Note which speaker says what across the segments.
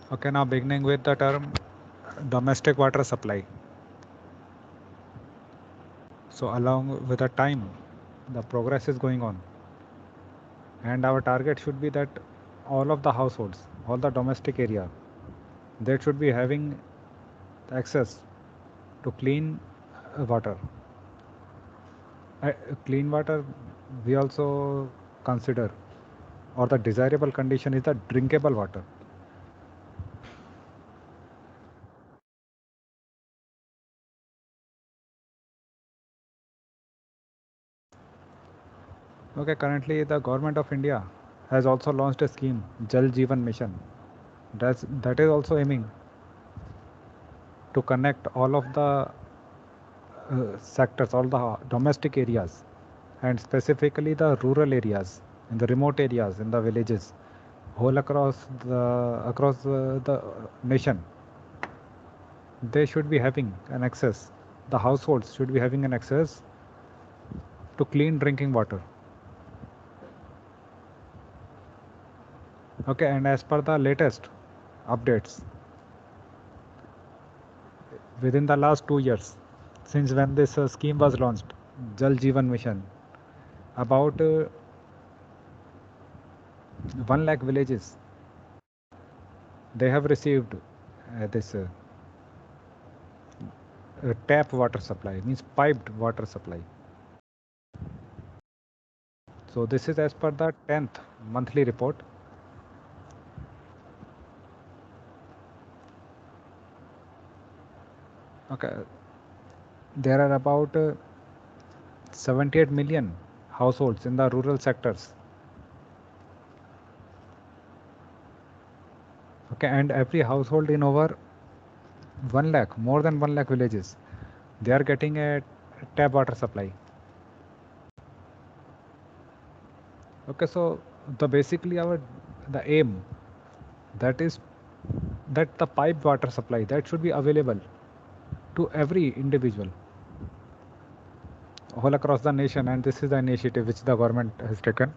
Speaker 1: Okay, now beginning with the term domestic water supply. So along with the time, the progress is going on, and our target should be that all of the households, all the domestic area, they should be having access to clean water. Clean water, we also consider, or the desirable condition is the drinkable water. Okay, currently the government of India has also launched a scheme, Jal Jeevan Mission. That is also aiming to connect all of the sectors, all the domestic areas, and specifically the rural areas, in the remote areas, in the villages, all across the nation. They should be having an access. The households should be having an access to clean drinking water. Okay, and as per the latest updates, within the last 2 years, since when this scheme was launched, Jal Jeevan Mission, about 1 lakh villages, they have received this tap water supply, means piped water supply. So this is as per the 10th monthly report. Okay, there are about 78 million households in the rural sectors. Okay, and every household in over 1 lakh, more than 1 lakh villages, they are getting a tap water supply. Okay, so the aim that is that the piped water supply that should be available to every individual all across the nation, and this is the initiative which the government has taken.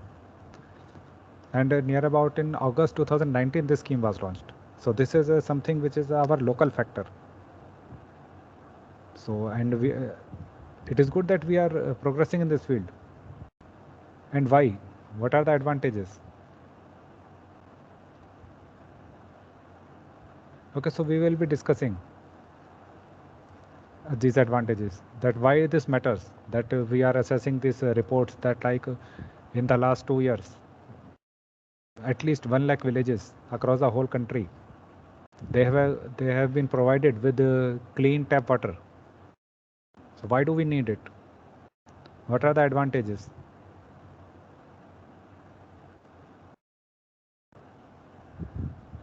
Speaker 1: And near about in August 2019, this scheme was launched. So this is something which is our local factor. So it is good that we are progressing in this field. And why? What are the advantages? Okay, so we will be discussing these advantages, that why this matters, that we are assessing these reports that in the last 2 years, at least 1 lakh villages across the whole country, they have been provided with clean tap water. So why do we need it? What are the advantages?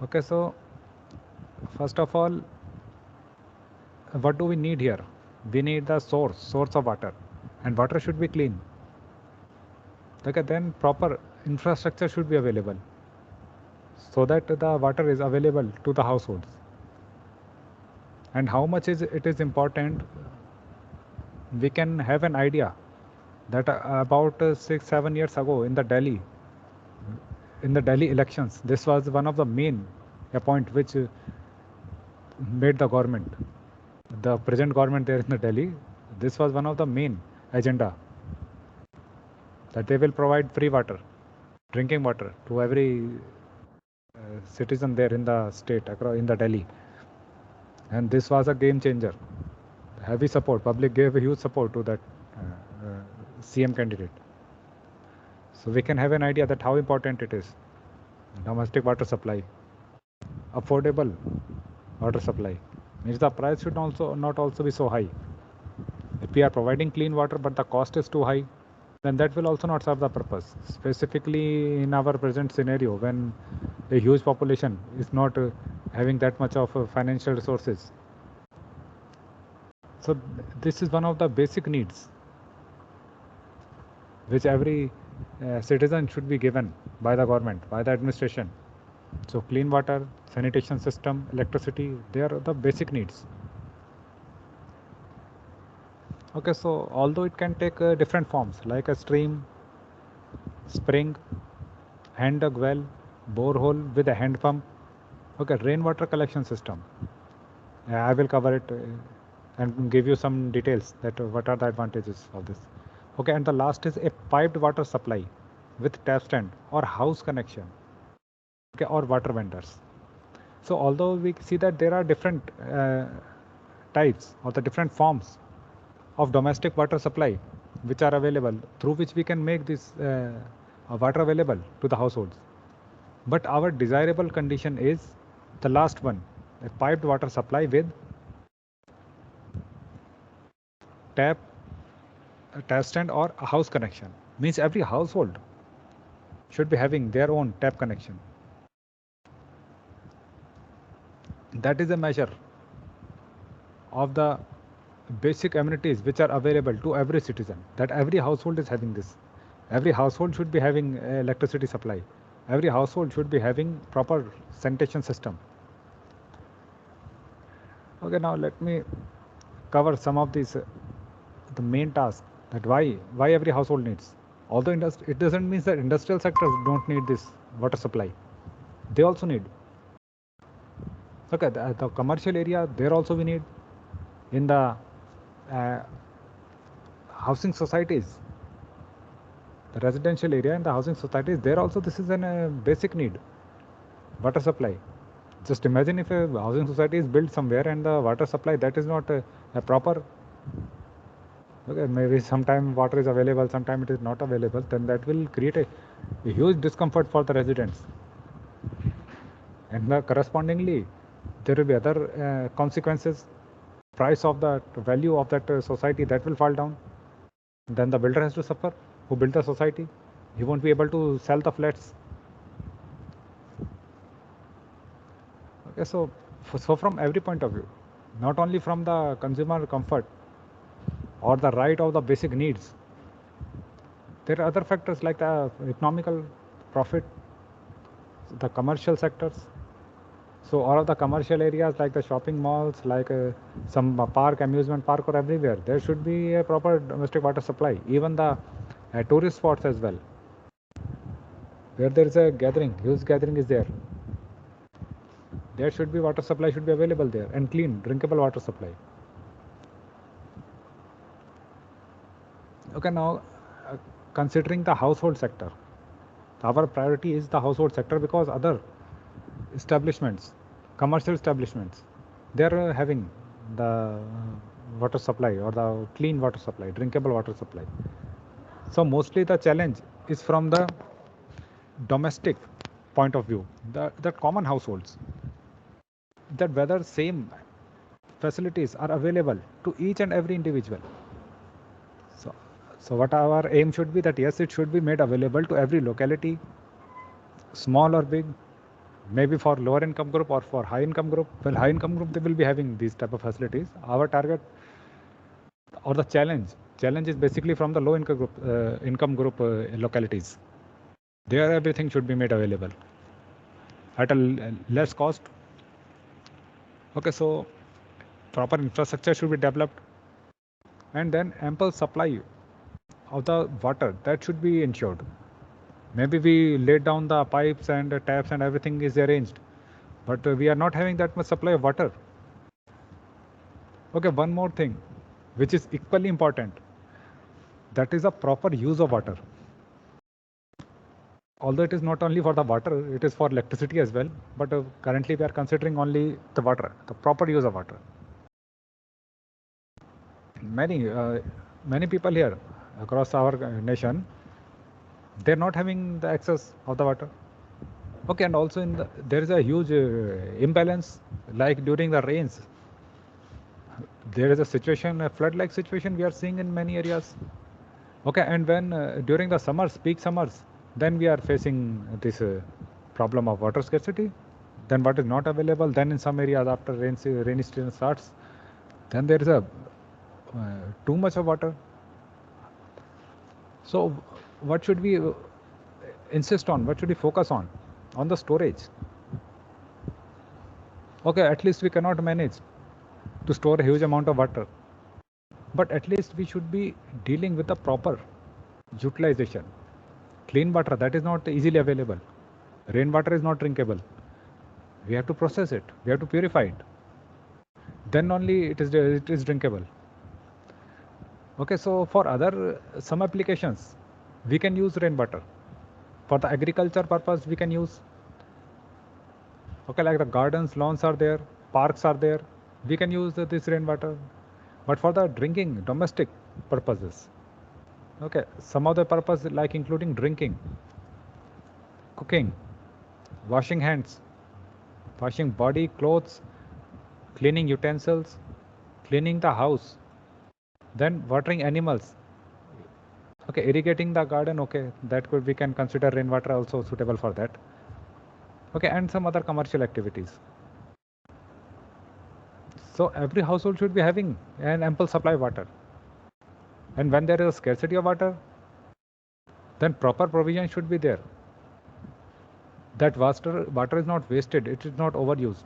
Speaker 1: Okay, so first of all, what do we need here? We need the source of water, and water should be clean. Okay, then proper infrastructure should be available so that the water is available to the households. And how much is it is important, we can have an idea that about 6-7 years ago in the Delhi elections, this was one of the main point which made the present government there in the Delhi, this was one of the main agenda, that they will provide free water, drinking water to every citizen there in the state, in the Delhi. And this was a game changer. Heavy support, public gave a huge support to that CM candidate. So we can have an idea that how important it is. Domestic water supply, affordable water supply, means the price should also not also be so high. If we are providing clean water but the cost is too high, then that will also not serve the purpose. Specifically in our present scenario, when a huge population is not having that much of financial resources. So this is one of the basic needs which every citizen should be given by the government, by the administration. So clean water, sanitation system, electricity, they are the basic needs. Okay, so although it can take different forms like a stream, spring, hand dug well, borehole with a hand pump, Okay, rainwater collection system. I will cover it and give you some details that what are the advantages of this. Okay, and the last is a piped water supply with tap stand or house connection. Okay, or water vendors. So although we see that there are different types or the different forms of domestic water supply which are available, through which we can make this water available to the households. But our desirable condition is the last one, a piped water supply with tap stand or a house connection. Means every household should be having their own tap connection. That is a measure of the basic amenities which are available to every citizen, that every household is having this. Every household should be having electricity supply. Every household should be having proper sanitation system. Okay, now let me cover some of these the main tasks, that why every household needs. Although it doesn't mean that industrial sectors don't need this water supply. They also need. Okay, the commercial area, there also we need. In the housing societies, the residential area and the housing societies, there also this is a basic need, water supply. Just imagine if a housing society is built somewhere and the water supply that is not a proper. Okay, maybe sometime water is available, sometime it is not available, then that will create a huge discomfort for the residents. And correspondingly, there will be other consequences. Price of that value of that society, that will fall down. Then the builder has to suffer, who built the society. He won't be able to sell the flats. Okay, so from every point of view, not only from the consumer comfort or the right of the basic needs, there are other factors like the economical profit, the commercial sectors. So all of the commercial areas like the shopping malls, like some park, amusement park or everywhere, there should be a proper domestic water supply. Even the tourist spots as well, where there is a gathering, huge gathering is there. There should be water supply should be available there, and clean, drinkable water supply. Okay, now considering the household sector, our priority is the household sector, because other establishments, commercial establishments, they are having the water supply or the clean water supply, drinkable water supply. So mostly the challenge is from the domestic point of view, the common households, that whether same facilities are available to each and every individual. So what our aim should be, that yes, it should be made available to every locality, small or big, maybe for lower income group or for high income group. Well, high income group, they will be having these type of facilities. Our target or the challenge is basically from the low income group localities. There everything should be made available at a less cost. Okay, so proper infrastructure should be developed, and then ample supply of the water, that should be ensured. Maybe we laid down the pipes and taps and everything is arranged, but we are not having that much supply of water. Okay, one more thing which is equally important, that is a proper use of water. Although it is not only for the water, it is for electricity as well, but currently we are considering only the water, the proper use of water. Many people here across our nation, they're not having the access of the water. Okay, and also there is a huge imbalance, like during the rains. There is a situation, a flood-like situation we are seeing in many areas. Okay, and when during the summers, peak summers, then we are facing this problem of water scarcity. Then what is not available, then in some areas after rainy season starts, then there is a too much of water. So what should we insist on? What should we focus on? On the storage. Okay, at least we cannot manage to store a huge amount of water, but at least we should be dealing with the proper utilization. Clean water, that is not easily available. Rainwater is not drinkable. We have to process it. We have to purify it. Then only it is drinkable. Okay, so for other some applications, we can use rainwater. For the agriculture purpose, we can use. Okay, like the gardens, lawns are there, parks are there. We can use this rainwater. But for the drinking, domestic purposes, okay, some of the purpose like including drinking, cooking, washing hands, washing body, clothes, cleaning utensils, cleaning the house, then watering animals. Okay, irrigating the garden, okay, that could we can consider rainwater also suitable for that. Okay, and some other commercial activities. So every household should be having an ample supply of water. And when there is a scarcity of water, then proper provision should be there. That water is not wasted, it is not overused.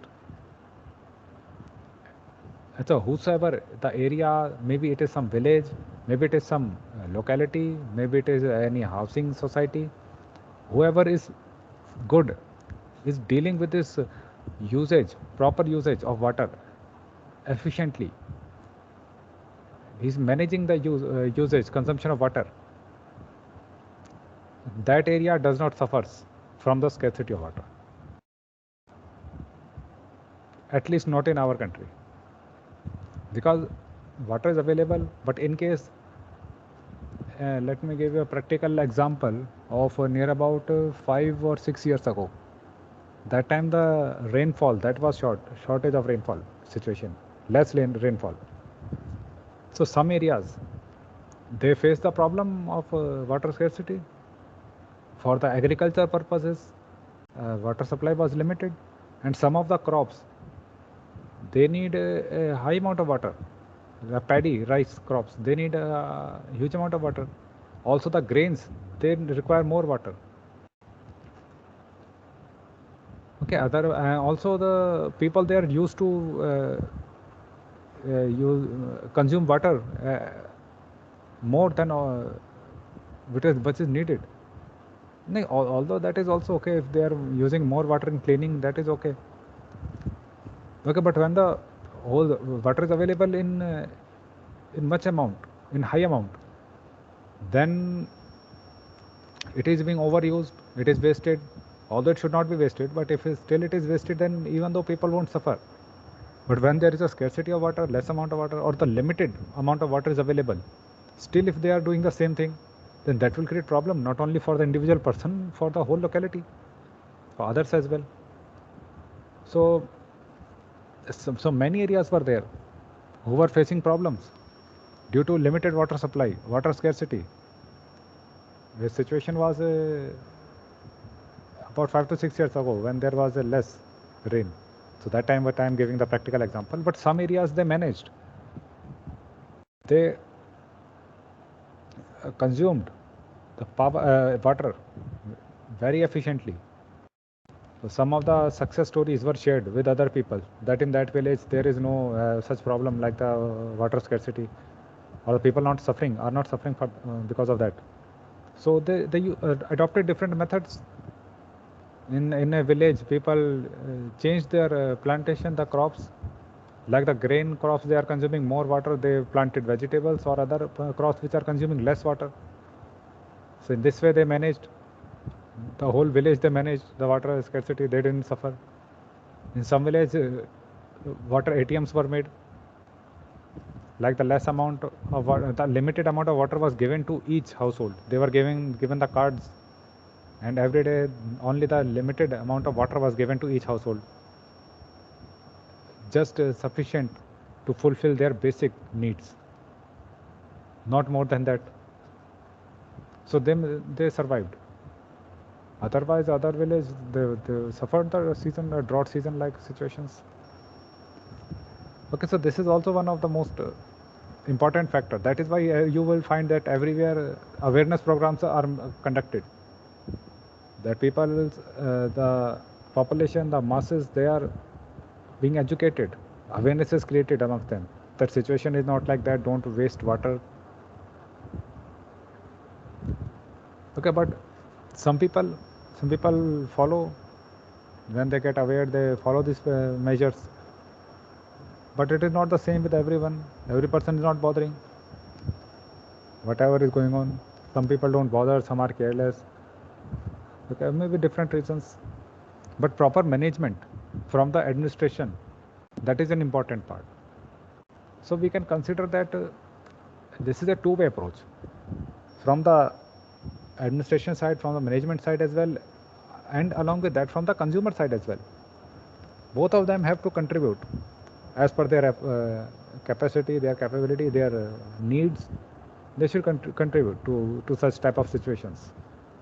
Speaker 1: And so whosoever the area, maybe it is some village, maybe it is some locality, maybe it is any housing society, whoever is good is dealing with this usage, proper usage of water efficiently. He's managing the usage, consumption of water. That area does not suffer from the scarcity of water. At least not in our country. Because water is available, but in case, let me give you a practical example of near about 5 or 6 years ago. That time the rainfall, that was shortage of rainfall situation, less rainfall. So some areas, they face the problem of water scarcity. For the agriculture purposes, water supply was limited, and some of the crops, they need a high amount of water. The paddy, rice crops, they need a huge amount of water. Also the grains, they require more water. Okay, also the people they are used to consume water more than which is needed. No, although that is also okay if they are using more water in cleaning, that is okay. Okay, but when the whole water is available in much amount, in high amount, then it is being overused, it is wasted. Although it should not be wasted, but if still it is wasted, then even though people won't suffer. But when there is a scarcity of water, less amount of water, or the limited amount of water is available, still if they are doing the same thing, then that will create problem not only for the individual person, for the whole locality, for others as well. So many areas were there who were facing problems due to limited water supply, water scarcity. The situation was about 5 to 6 years ago when there was less rain. So that time what I am giving the practical example, but some areas they managed. They consumed the water very efficiently. So some of the success stories were shared with other people that in that village there is no such problem like the water scarcity, or the people are not suffering for, because of that. So they adopted different methods. In a village, people changed their plantation, the crops. Like the grain crops, they are consuming more water. They planted vegetables or other crops which are consuming less water. So in this way, they managed the whole village. They managed the water scarcity. They didn't suffer. In some village, water ATMs were made. Like the less amount of water, the limited amount of water was given to each household. They were given the cards, and every day only the limited amount of water was given to each household, just sufficient to fulfill their basic needs, not more than that. So they survived. Otherwise, other village they suffered the season, drought season like situations. Okay, so this is also one of the most important factor. That is why you will find that everywhere awareness programs are conducted. That people, the population, the masses, they are being educated. Awareness is created amongst them. That situation is not like that. Don't waste water. Okay, but some people follow When they get aware, they follow these measures. But it is not the same with everyone. Every person is not bothering. Whatever is going on, some people don't bother, some are careless. Okay, maybe different reasons. But proper management from the administration, that is an important part. So we can consider that this is a two-way approach. From the administration side, from the management side as well, and along with that from the consumer side as well. Both of them have to contribute as per their capacity, their capability, their needs. They should contribute to such type of situations.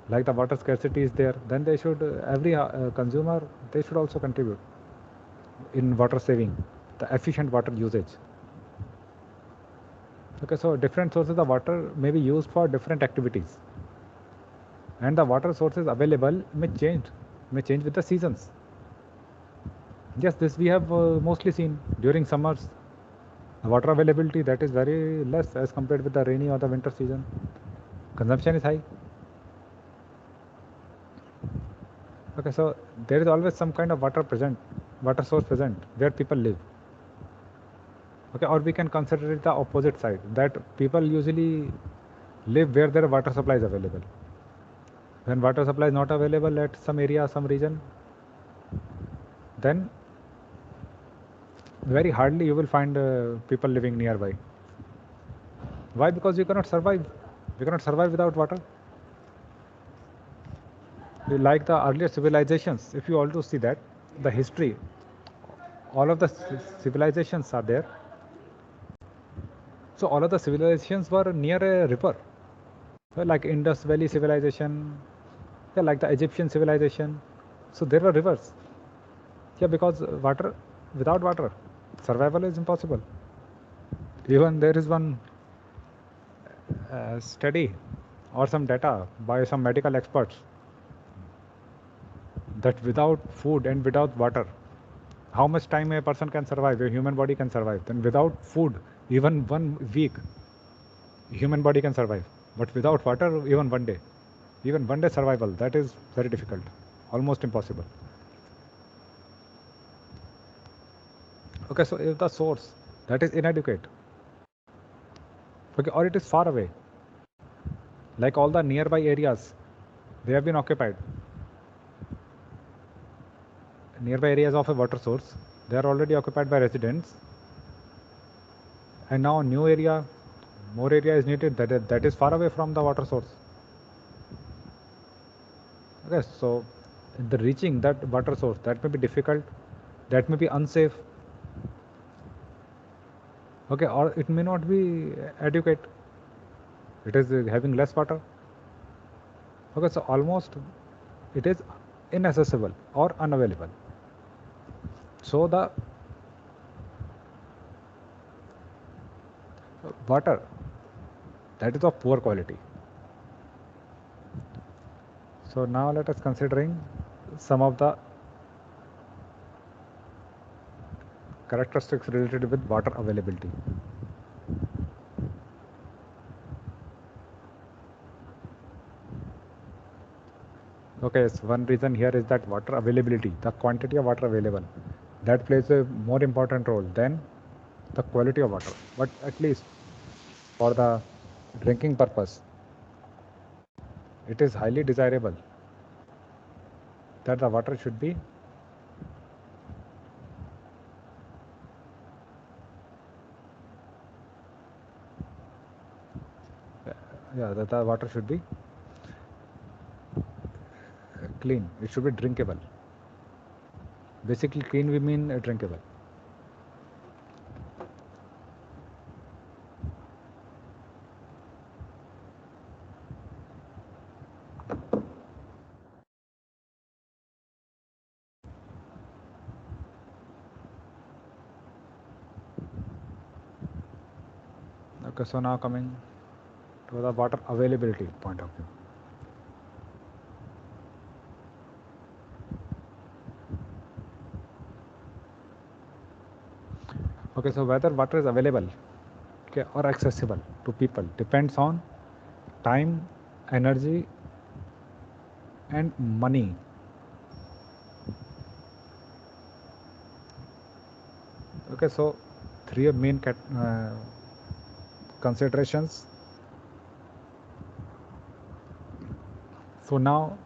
Speaker 1: Like the water scarcity is there, then they should, every consumer, they should also contribute in water saving, the efficient water usage. Okay, so different sources of water may be used for different activities, and the water sources available may change with the seasons. Yes, this we have mostly seen during summers. The water availability, that is very less as compared with the rainy or the winter season. Consumption is high. Okay, so there is always some kind of water source present where people live. Okay, or we can consider it the opposite side, that people usually live where their water supply is available. When water supply is not available at some area, some region, then very hardly you will find people living nearby. Why? Because you cannot survive. You cannot survive without water. Like the earlier civilizations, if you also see that, the history, all of the civilizations are there. So all of the civilizations were near a river. So like Indus Valley civilization, yeah, like the Egyptian civilization. So there were rivers. Yeah, because without water, survival is impossible. Even there is one study or some data by some medical experts that without food and without water, how much time a person can survive, a human body can survive. Then without food, even 1 week, human body can survive. But without water, even 1 day. Even 1 day survival, that is very difficult, almost impossible. Okay, so if the source, that is inadequate, okay, or it is far away, like all the nearby areas, they have been occupied. Nearby areas of a water source, they are already occupied by residents, and now new area, more area is needed, that is far away from the water source. Okay, so the reaching that water source, that may be difficult, that may be unsafe. Okay, or it may not be adequate. It is having less water. Okay, so almost it is inaccessible or unavailable. So the water, that is of poor quality. So now let us considering some of the characteristics related with water availability. Okay, so one reason here is that water availability, the quantity of water available, that plays a more important role than the quality of water. But at least for the drinking purpose, it is highly desirable that the water should be that the water should be clean. It should be drinkable. Basically, clean we mean drinkable. Okay, so now coming to the water availability point of view. Okay, so whether water is available, okay, or accessible to people depends on time, energy, and money. Okay, so three main considerations. So now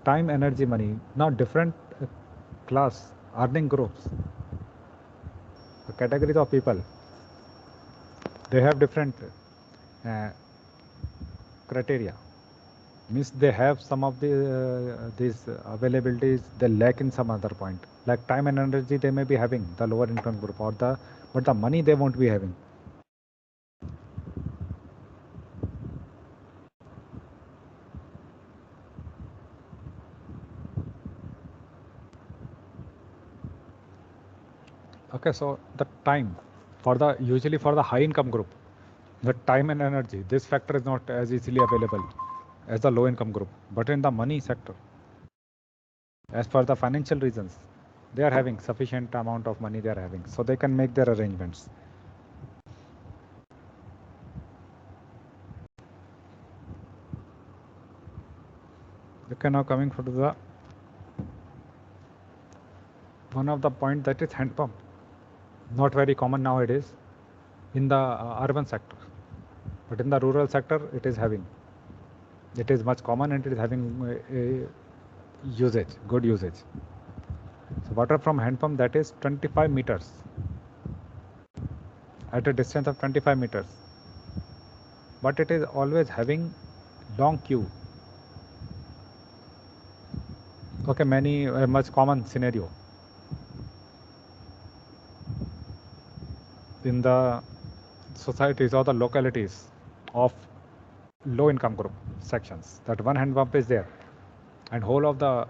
Speaker 1: time, energy, money. Now different class earning groups, the categories of people, they have different uh, criteria. Means they have some of these availabilities they lack in some other point. Like time and energy, they may be having the lower income group, or but the money they won't be having. Okay, so the time usually for the high income group, the time and energy, this factor is not as easily available as the low income group. But in the money sector, as per the financial reasons, they are having sufficient amount of money they are having, so they can make their arrangements. Okay, now coming to the one of the point, that is hand pump. Not very common nowadays in the urban sector, but in the rural sector it is having. It is much common and it is having good usage. So water from hand pump, that is 25 meters, at a distance of 25 meters. But it is always having long queue. Okay, much common scenario in the societies or the localities of low income group sections, that one hand pump is there and whole of the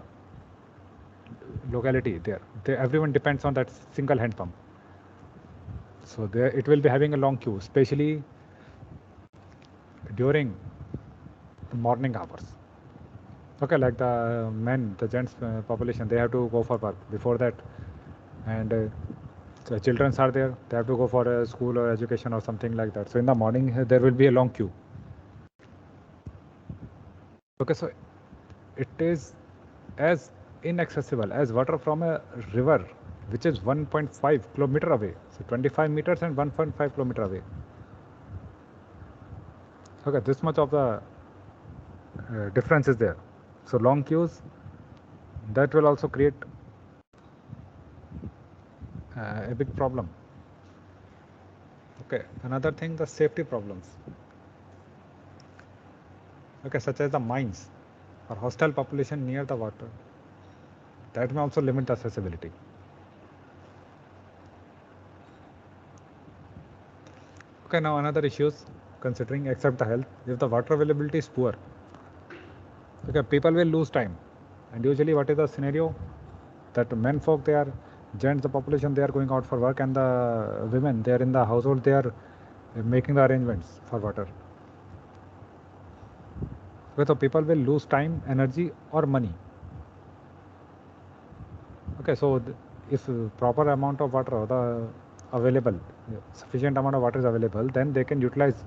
Speaker 1: locality everyone depends on that single hand pump. So there it will be having a long queue, especially during the morning hours. Okay, like the gents population, they have to go for work before that, and the children are there, they have to go for a school or education or something like that. So in the morning there will be a long queue. Okay, so it is as inaccessible as water from a river which is 1.5 kilometer away. So 25 meters and 1.5 kilometer away. Okay, this much of the difference is there. So long queues, that will also create a big problem. Okay, another thing, the safety problems. Okay, such as the mines or hostile population near the water, that may also limit the accessibility. Okay, now another issues considering, except the health, if the water availability is poor, okay, people will lose time. And usually what is the scenario, that men folk, they are gents, the population, they are going out for work, and the women, they are in the household, they are making the arrangements for water. Okay, so people will lose time, energy or money. Okay, so if proper amount of water available, sufficient amount of water is available, then they can utilize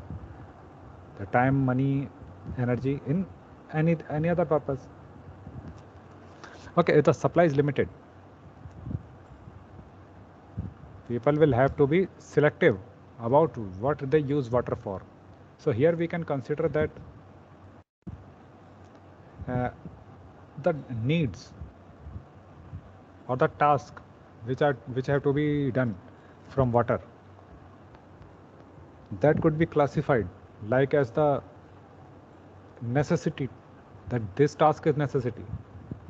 Speaker 1: the time, money, energy in any other purpose. Okay, if the supply is limited, people will have to be selective about what they use water for. So here we can consider that the needs or the task which have to be done from water, that could be classified like as the necessity, that this task is necessity.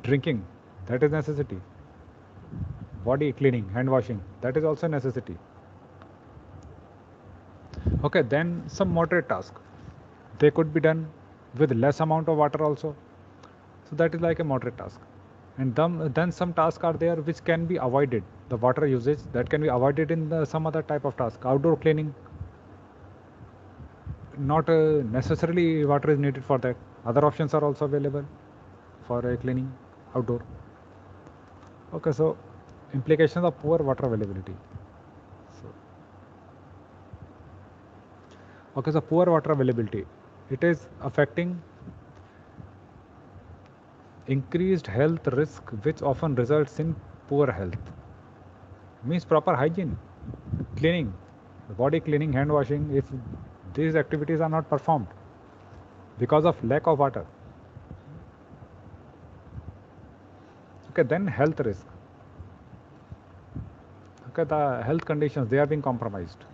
Speaker 1: Drinking, that is necessity. Body cleaning, hand washing, that is also necessity. Okay, then some moderate task, they could be done with less amount of water also. So that is like a moderate task. And then some tasks are there which can be avoided. The water usage, that can be avoided in some other type of task. Outdoor cleaning, not necessarily water is needed for that. Other options are also available for cleaning outdoor. Okay, so implications of poor water availability. Okay, so poor water availability, it is affecting increased health risk, which often results in poor health. means proper hygiene, cleaning, body cleaning, hand washing. If these activities are not performed because of lack of water, okay, then health risk. Okay, the health conditions, they are being compromised.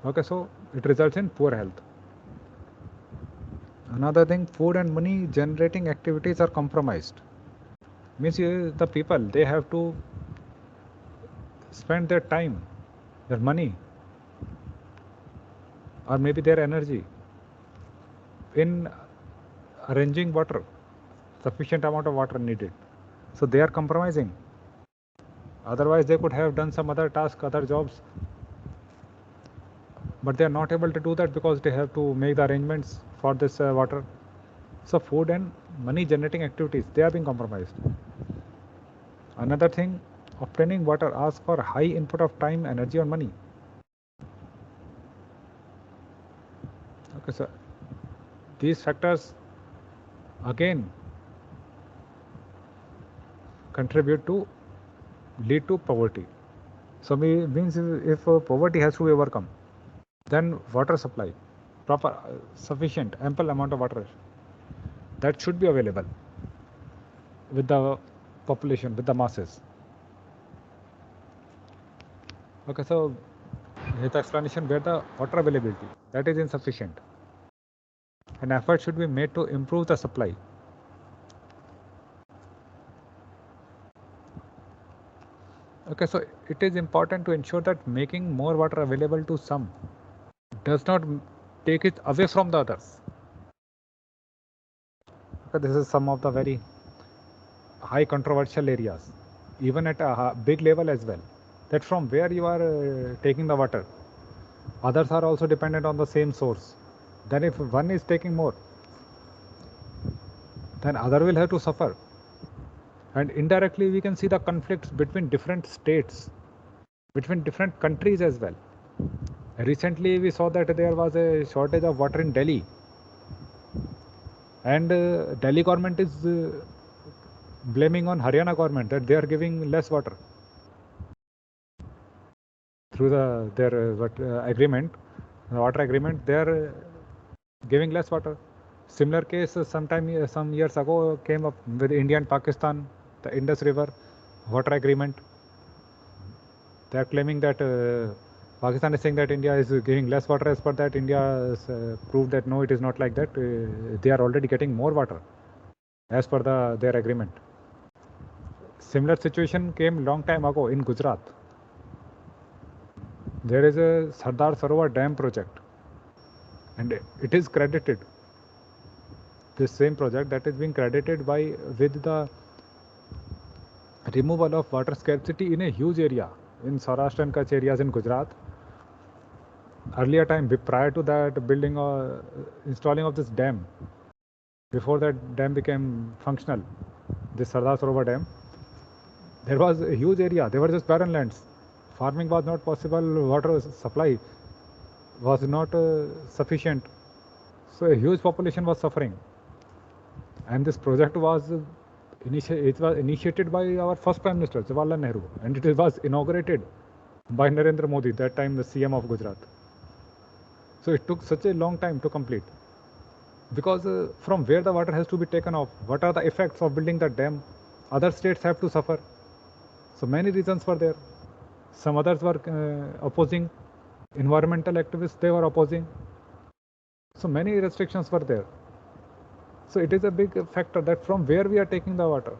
Speaker 1: Okay, so it results in poor health. Another thing, food and money generating activities are compromised. Means the people, they have to spend their time, their money, or maybe their energy in arranging water, sufficient amount of water needed. So they are compromising. Otherwise, they could have done some other task, other jobs, but they are not able to do that because they have to make the arrangements for this water. So food and money generating activities, they are being compromised. Another thing, obtaining water asks for high input of time, energy, or money. Okay, so these factors again contribute to lead to poverty. So means if poverty has to be overcome, then water supply, proper, sufficient, ample amount of water, that should be available with the population, with the masses. Okay, so here's the explanation where the water availability, that is insufficient. An effort should be made to improve the supply. Okay, so it is important to ensure that making more water available to some does not take it away from the others. Okay, this is some of the very high controversial areas, even at a big level as well, that from where you are taking the water, others are also dependent on the same source. Then if one is taking more, then other will have to suffer. And indirectly we can see the conflicts between different states, between different countries as well. Recently we saw that there was a shortage of water in Delhi, and Delhi government is blaming on Haryana government that they are giving less water through their agreement, the water agreement. They are giving less water. Similar case some years ago came up with India and Pakistan, the Indus River water agreement. They are claiming that Pakistan is saying that India is giving less water. As per that, India has proved that no, it is not like that. They are already getting more water as per their agreement. Similar situation came long time ago in Gujarat. There is a Sardar Sarovar Dam project, and it is credited, this same project that is being credited with the removal of water scarcity in a huge area in Saurashtra and Kutch areas in Gujarat. Earlier time, prior to that building or installing of this dam, before that dam became functional, this Sardar Sarovar Dam, there was a huge area. They were just barren lands. Farming was not possible. Water supply was not sufficient. So a huge population was suffering. And this project was initiated by our first Prime Minister, Jawaharlal Nehru, and it was inaugurated by Narendra Modi, that time the CM of Gujarat. So it took such a long time to complete. Because from where the water has to be taken off, what are the effects of building the dam? Other states have to suffer. So many reasons were there. Some others were opposing. Environmental activists, they were opposing. So many restrictions were there. So it is a big factor that from where we are taking the water.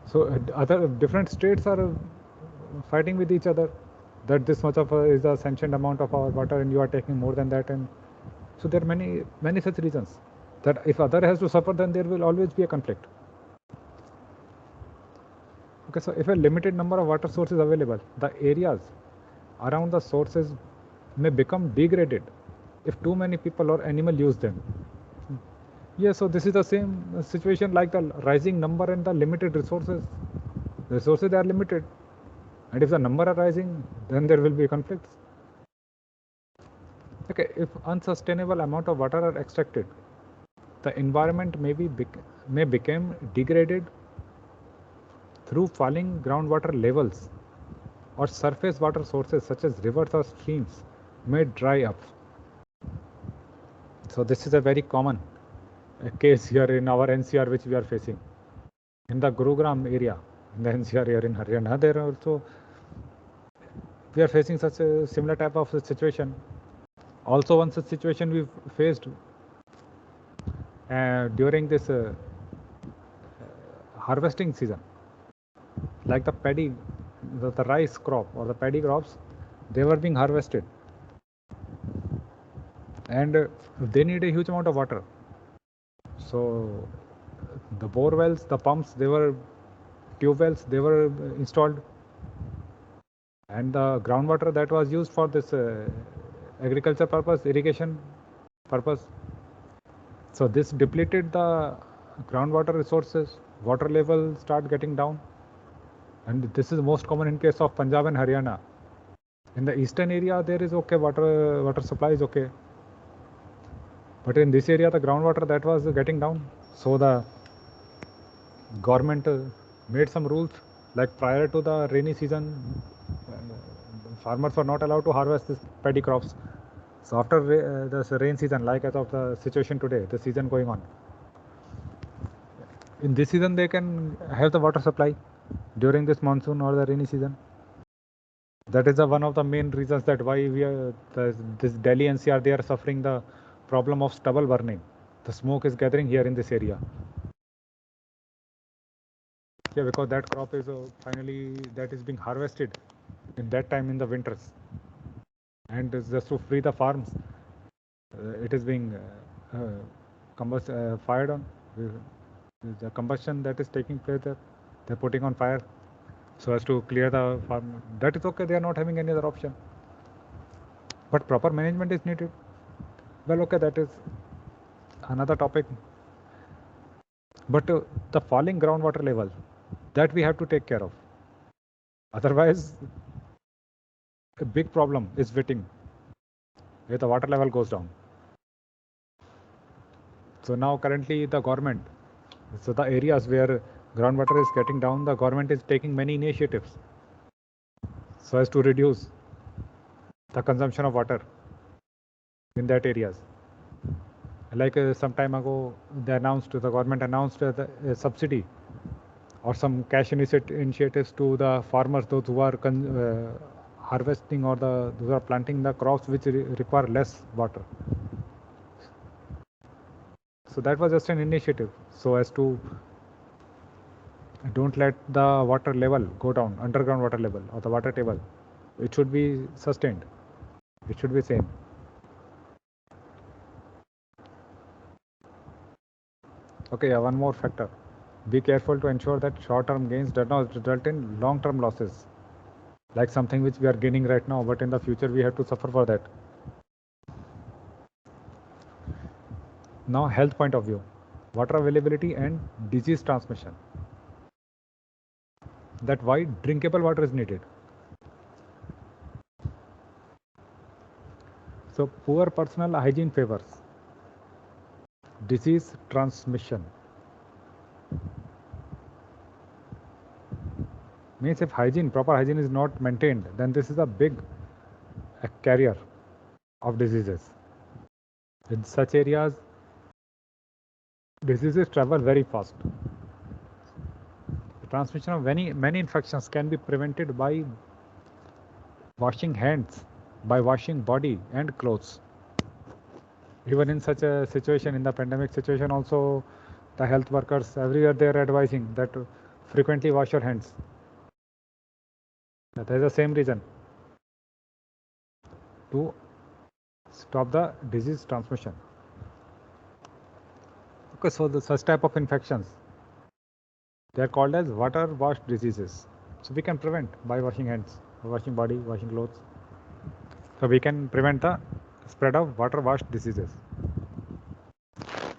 Speaker 1: So other different states are fighting with each other that this much of is the sanctioned amount of our water and you are taking more than that. And so there are many such reasons that if other has to suffer, then there will always be a conflict. Okay, so if a limited number of water sources available, the areas around the sources may become degraded if too many people or animal use them. Yes, so this is the same situation like the rising number and the limited resources. Resources are limited, and if the number are rising, then there will be conflicts. Okay, if unsustainable amount of water are extracted, the environment may become degraded, through falling groundwater levels or surface water sources such as rivers or streams may dry up. So this is a very common case here in our NCR which we are facing. In the Gurugram area, in the NCR here in Haryana, there also we are facing such a similar type of situation. Also one such situation we faced during this harvesting season, like the paddy, the rice crop or the paddy crops, they were being harvested and they need a huge amount of water. So the bore wells, the pumps, they were tube wells, they were installed, and the groundwater that was used for this agriculture purpose, irrigation purpose. So this depleted the groundwater resources, water level start getting down, and this is most common in case of Punjab and Haryana. In the eastern area there is okay, water supply is okay, but in this area the groundwater that was getting down. So the government made some rules, like prior to the rainy season farmers were not allowed to harvest this paddy crops. So after this rain season, like as of the situation today, the season going on, in this season they can have the water supply during this monsoon or the rainy season. That is one of the main reasons that why we are this Delhi NCR, they are suffering the problem of stubble burning. The smoke is gathering here in this area. Yeah, because that crop is finally that is being harvested in that time in the winters, and just to free the farms, it is being fired on. The combustion that is taking place there, they're putting on fire so as to clear the farm. That is okay, they are not having any other option, but proper management is needed. Well, okay, that is another topic, but the falling groundwater level, that we have to take care of. Otherwise a big problem is waiting if the water level goes down. So now currently the government, so the areas where groundwater is getting down, the government is taking many initiatives so as to reduce the consumption of water in that areas. Like some time ago, the government announced a subsidy or some cash initiatives to the farmers, those who are harvesting or those who are planting the crops which require less water. So that was just an initiative so as to don't let the water level go down, underground water level or the water table. It should be sustained. It should be same. Okay, one more factor. Be careful to ensure that short-term gains do not result in long-term losses, like something which we are gaining right now, but in the future we have to suffer for that. Now, health point of view, water availability and disease transmission. That why drinkable water is needed. So poor personal hygiene favors disease transmission. Means if proper hygiene is not maintained, then this is a big carrier of diseases. In such areas, diseases travel very fast. The transmission of many infections can be prevented by washing hands, by washing body and clothes. Even in such a situation, in the pandemic situation also, the health workers everywhere they are advising that frequently wash your hands. That is the same reason, to stop the disease transmission. Okay, so such type of infections, they are called as water washed diseases. So we can prevent by washing hands, washing body, washing clothes. So we can prevent the spread of water washed diseases.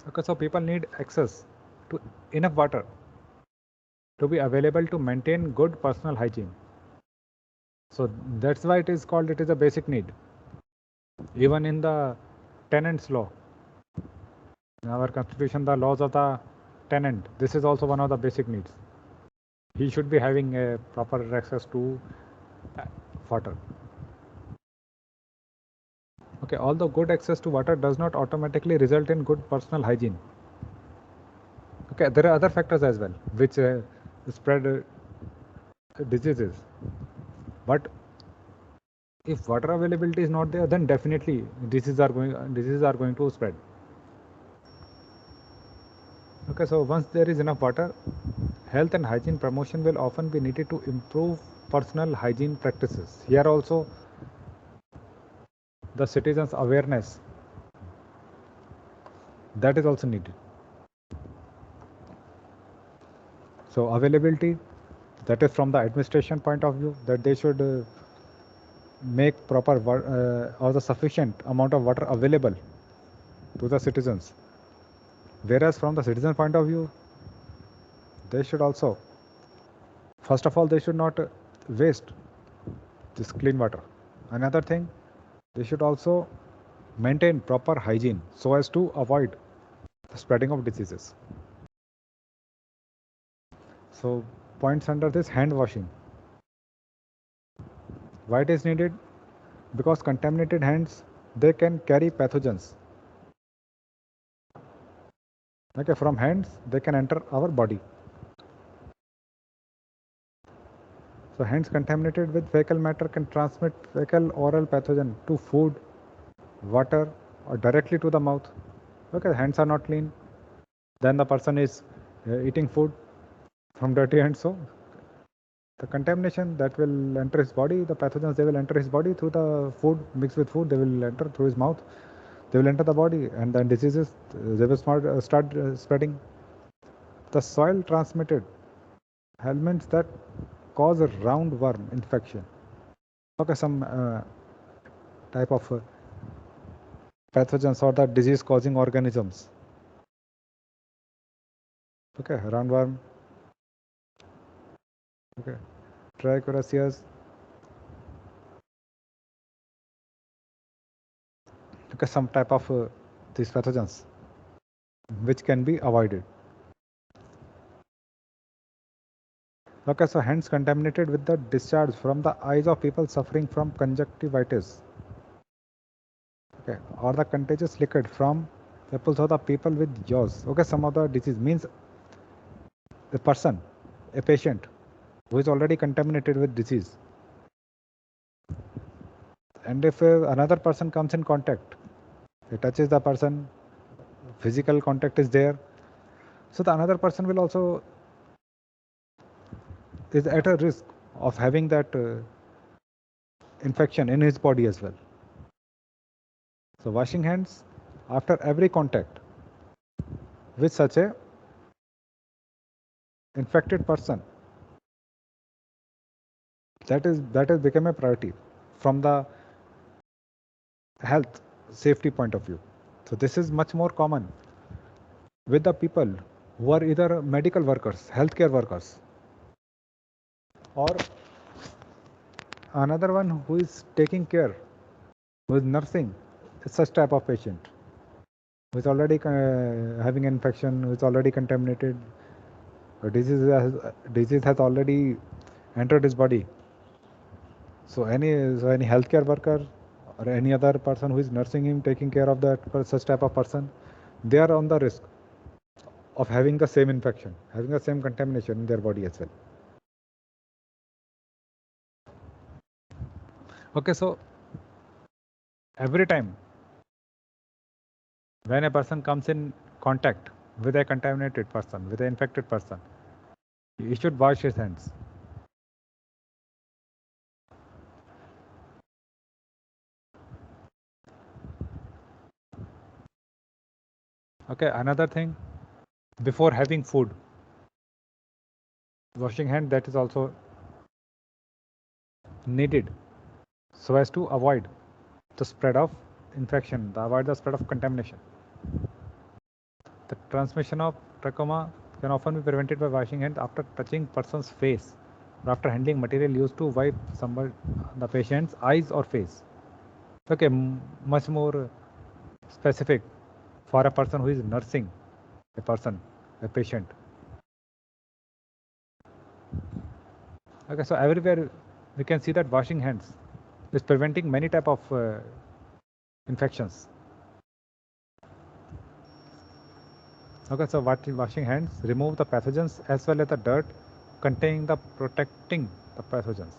Speaker 1: Okay, so people need access to enough water to be available to maintain good personal hygiene. So that's why it is called, it is a basic need. Even in the tenant's law, in our constitution, the laws of the tenant, this is also one of the basic needs. he should be having a proper access to water. Okay, although good access to water does not automatically result in good personal hygiene. Okay, there are other factors as well which spread diseases. But if water availability is not there, then definitely diseases are going to spread. Okay, so once there is enough water, health and hygiene promotion will often be needed to improve personal hygiene practices. Here also, the citizens' awareness, that is also needed. So availability, that is from the administration point of view, that they should make proper or the sufficient amount of water available to the citizens. Whereas from the citizen point of view, they should also, first of all, they should not waste this clean water. Another thing, they should also maintain proper hygiene so as to avoid the spreading of diseases. So points under this: hand washing. Why it is needed? Because contaminated hands, they can carry pathogens. Okay, from hands they can enter our body. So hands contaminated with fecal matter can transmit fecal oral pathogen to food, water, or directly to the mouth. Okay, hands are not clean, then the person is eating food from dirty hands. So the contamination that will enter his body, the pathogens, they will enter his body through the food, mixed with food, they will enter through his mouth, they will enter the body, and then diseases, they will start spreading. The soil transmitted helminths that cause a roundworm infection. Okay, some type of pathogens or the disease causing organisms. Okay, roundworm. Okay, trichorasias. Okay, some type of these pathogens which can be avoided. Okay, so hands contaminated with the discharge from the eyes of people suffering from conjunctivitis. Okay, or the contagious liquid from pupils of the people with jaws. Okay, some of the disease means the person, a patient who is already contaminated with disease, and if another person comes in contact, it touches the person, physical contact is there, so the another person will also is at a risk of having that infection in his body as well. So washing hands after every contact with such a infected person, that has become a priority from the health safety point of view. So this is much more common with the people who are either medical workers, healthcare workers, or another one who is taking care, who is nursing such type of patient, who is already having an infection, who is already contaminated, disease has already entered his body. So any healthcare worker or any other person who is nursing him, taking care of that such type of person, they are on the risk of having the same infection, having the same contamination in their body as well. Okay, so every time when a person comes in contact with a contaminated person, with an infected person, he should wash his hands. Okay, another thing, before having food, washing hand, that is also needed so as to avoid the spread of infection, avoid the spread of contamination. The transmission of trachoma can often be prevented by washing hands after touching person's face or after handling material used to wipe the patient's eyes or face. Okay, much more specific for a person who is nursing a person, a patient. Okay, so everywhere we can see that washing hands is preventing many type of infections. Okay, so washing hands remove the pathogens as well as the dirt containing the protecting the pathogens.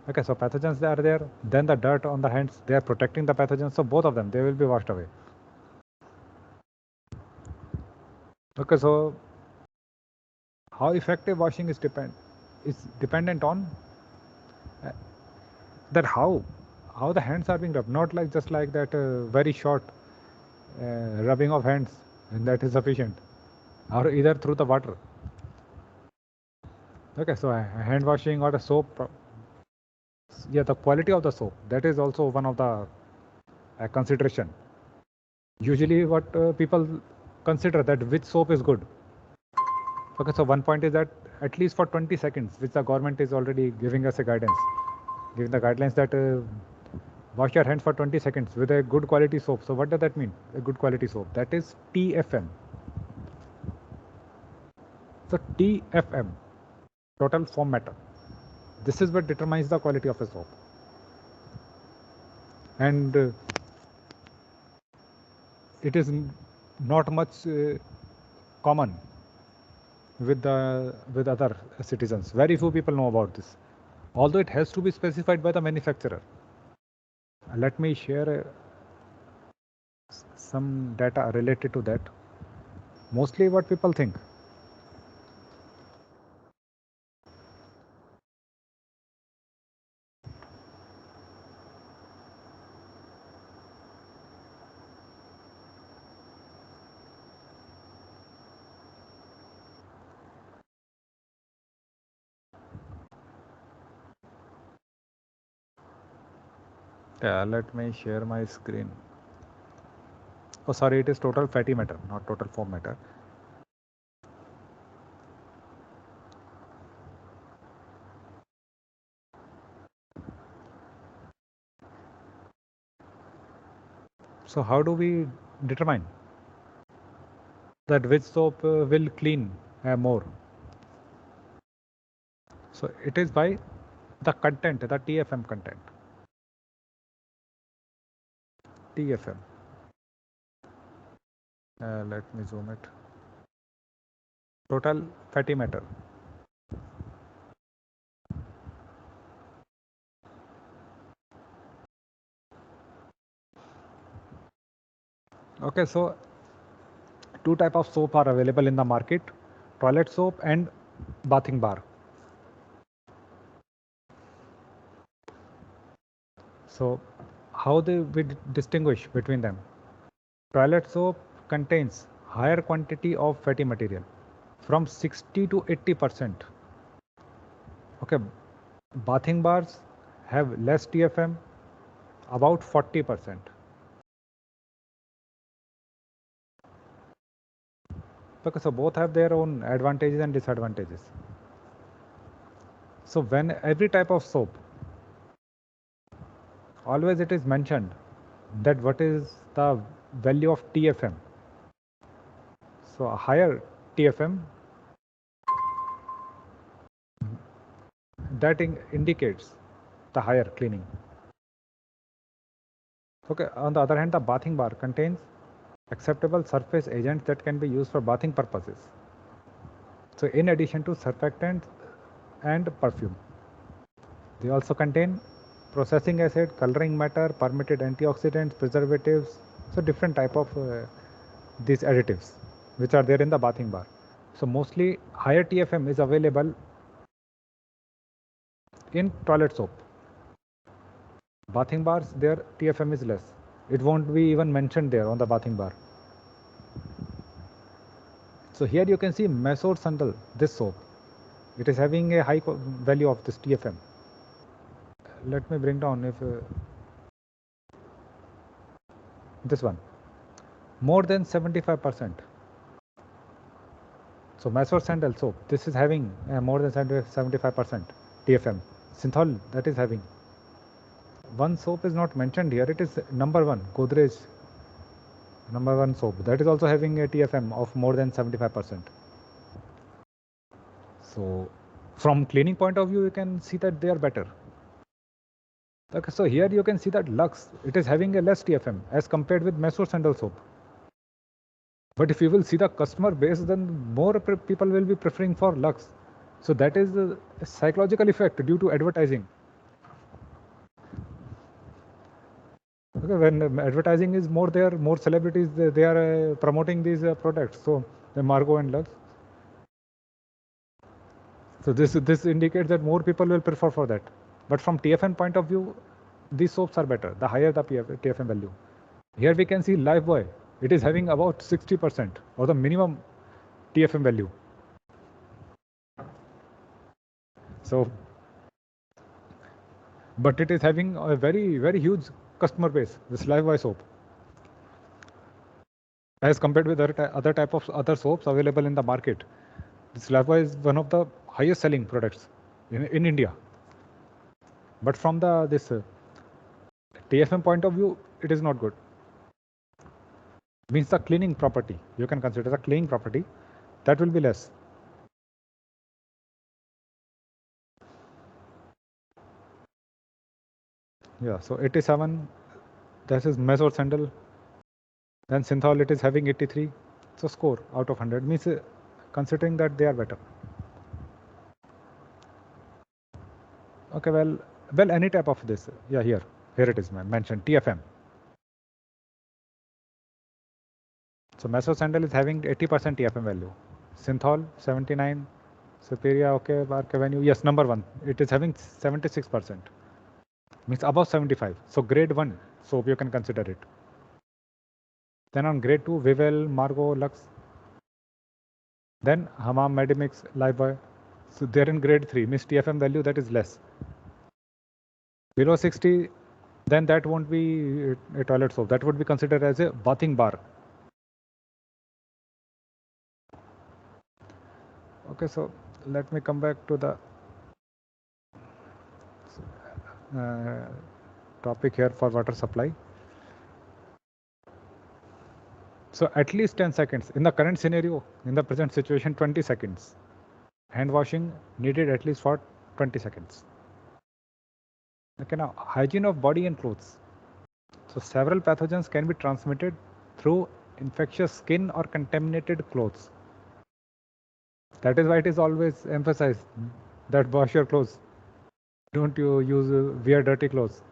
Speaker 1: Okay, so pathogens they are there, then the dirt on the hands, they are protecting the pathogens, so both of them, they will be washed away. Okay, so how effective washing is dependent on that how the hands are being rubbed, not like just like that very short rubbing of hands, and that is sufficient, or either through the water. Okay, so hand washing or a soap, yeah, the quality of the soap, that is also one of the consideration. Usually what people consider that which soap is good. Okay, so one point is that at least for 20 seconds, which the government is already giving us a guidance, giving the guidelines that wash your hands for 20 seconds with a good quality soap. So what does that mean, a good quality soap? That is TFM. So TFM, total form matter. This is what determines the quality of a soap. And it is not much common with other citizens. Very few people know about this, although it has to be specified by the manufacturer. Let me share some data related to that. Mostly what people think, let me share my screen. Oh, sorry, it is total fatty matter, not total foam matter. So how do we determine that which soap will clean more? So it is by the content, the TFM content. TFM. Let me zoom it. Total fatty matter. Okay, so two type of soap are available in the market: toilet soap and bathing bar. So how we distinguish between them? Toilet soap contains higher quantity of fatty material, from 60 to 80%. Okay, bathing bars have less TFM, about 40%. Okay, so both have their own advantages and disadvantages. So when every type of soap, always it is mentioned that what is the value of TFM. So a higher TFM, that indicates the higher cleaning. Okay, on the other hand, the bathing bar contains acceptable surface agents that can be used for bathing purposes. So in addition to surfactants and perfume, they also contain processing acid, coloring matter, permitted antioxidants, preservatives, so different type of these additives which are there in the bathing bar. So mostly higher TFM is available in toilet soap. Bathing bars, their TFM is less. It won't be even mentioned there on the bathing bar. So here you can see Mesor Sandal, this soap. It is having a high value of this TFM. Let me bring down if this one, more than 75%. So Mesor Sandal soap, this is having more than 75% TFM. Synthol, that is having. One soap is not mentioned here. It is number one, Godrej number one soap. That is also having a TFM of more than 75%. So From cleaning point of view, you can see that they are better. Okay, so here you can see that Lux, it is having a less TFM as compared with Meso Sandal soap. But if you will see the customer base, then more people will be preferring for Lux. So that is a psychological effect due to advertising. Okay, when advertising is more there, more celebrities, they are promoting these products. So the Margot and Lux. So this indicates that more people will prefer for that. But from TFM point of view, these soaps are better, the higher the TFM value. Here we can see Lifebuoy. It is having about 60% or the minimum TFM value. So, but it is having a very, very huge customer base, this Lifebuoy soap. As compared with other type of other soaps available in the market. This Lifebuoy is one of the highest selling products in India. But from this TFM point of view, it is not good. Means the cleaning property, you can consider the cleaning property, that will be less. Yeah, so 87, this is Meso Sandal. Then Synthol, it is having 83. So score out of 100 means considering that they are better. Okay, well, any type of this. Yeah, here it is mentioned TFM. So Meso Sandal is having 80% TFM value. Synthol 79. Superior, okay, Bark Avenue, yes, number 1. It is having 76%. Means above 75. So grade 1 soap you can consider it. Then on grade 2, Vivel, Margot, Lux. Then Hamam, Medimix, Lifebuoy. So they're in grade 3. Means TFM value that is less. Below 60, then that won't be a toilet soap. That would be considered as a bathing bar. Okay, so let me come back to the topic here for water supply. So at least 10 seconds. In the current scenario, in the present situation, 20 seconds. Hand washing needed at least for 20 seconds. Okay, now hygiene of body and clothes. So several pathogens can be transmitted through infectious skin or contaminated clothes. That is why it is always emphasized that wash your clothes. Don't you wear dirty clothes.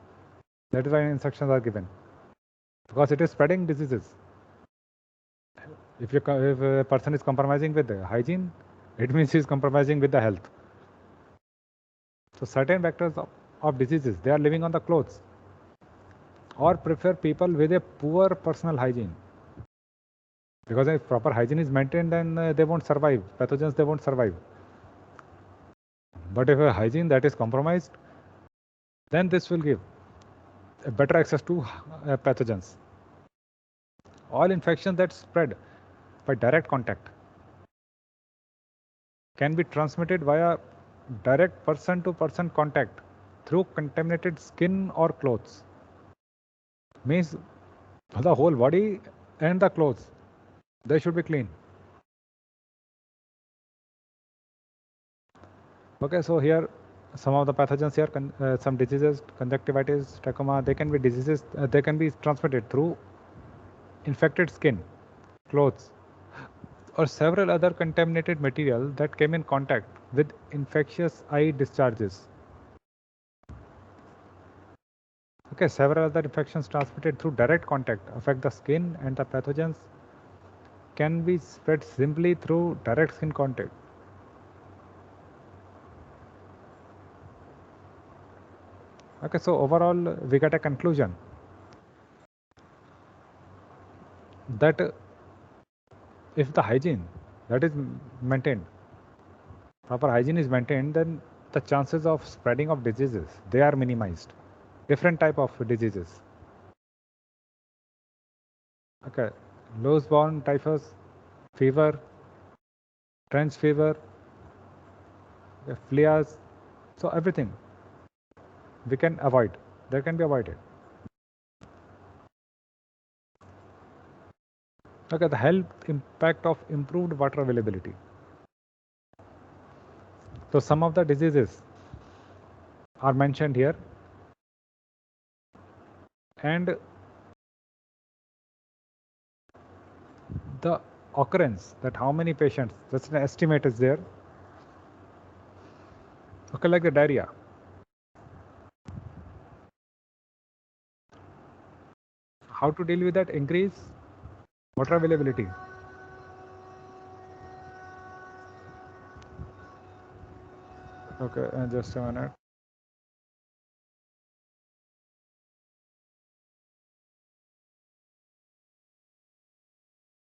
Speaker 1: That is why instructions are given. Because it is spreading diseases. If a person is compromising with the hygiene, it means he is compromising with the health. So certain vectors of diseases, they are living on the clothes. Or prefer people with a poor personal hygiene. Because if proper hygiene is maintained, then they won't survive. Pathogens, they won't survive. But if a hygiene that is compromised, then this will give a better access to pathogens. All infections that spread by direct contact can be transmitted via direct person-to-person contact through contaminated skin or clothes. Means the whole body and the clothes, they should be clean. Okay, so here some of the pathogens here, some diseases, conjunctivitis, trachoma, they can be diseases, they can be transmitted through infected skin, clothes, or several other contaminated material that came in contact with infectious eye discharges. Okay, several other infections transmitted through direct contact affect the skin, and the pathogens can be spread simply through direct skin contact. Okay, so overall we get a conclusion that if the hygiene that is maintained, proper hygiene is maintained, then the chances of spreading of diseases, they are minimized. Different type of diseases. Okay, loose-borne typhus, fever, trench fever, fleas, so everything we can avoid. That can be avoided. Okay, the health impact of improved water availability. So some of the diseases are mentioned here, and the occurrence, that how many patients, that's an estimate is there. Okay, like the diarrhea. How to deal with that? Increase water availability. Okay, just a minute.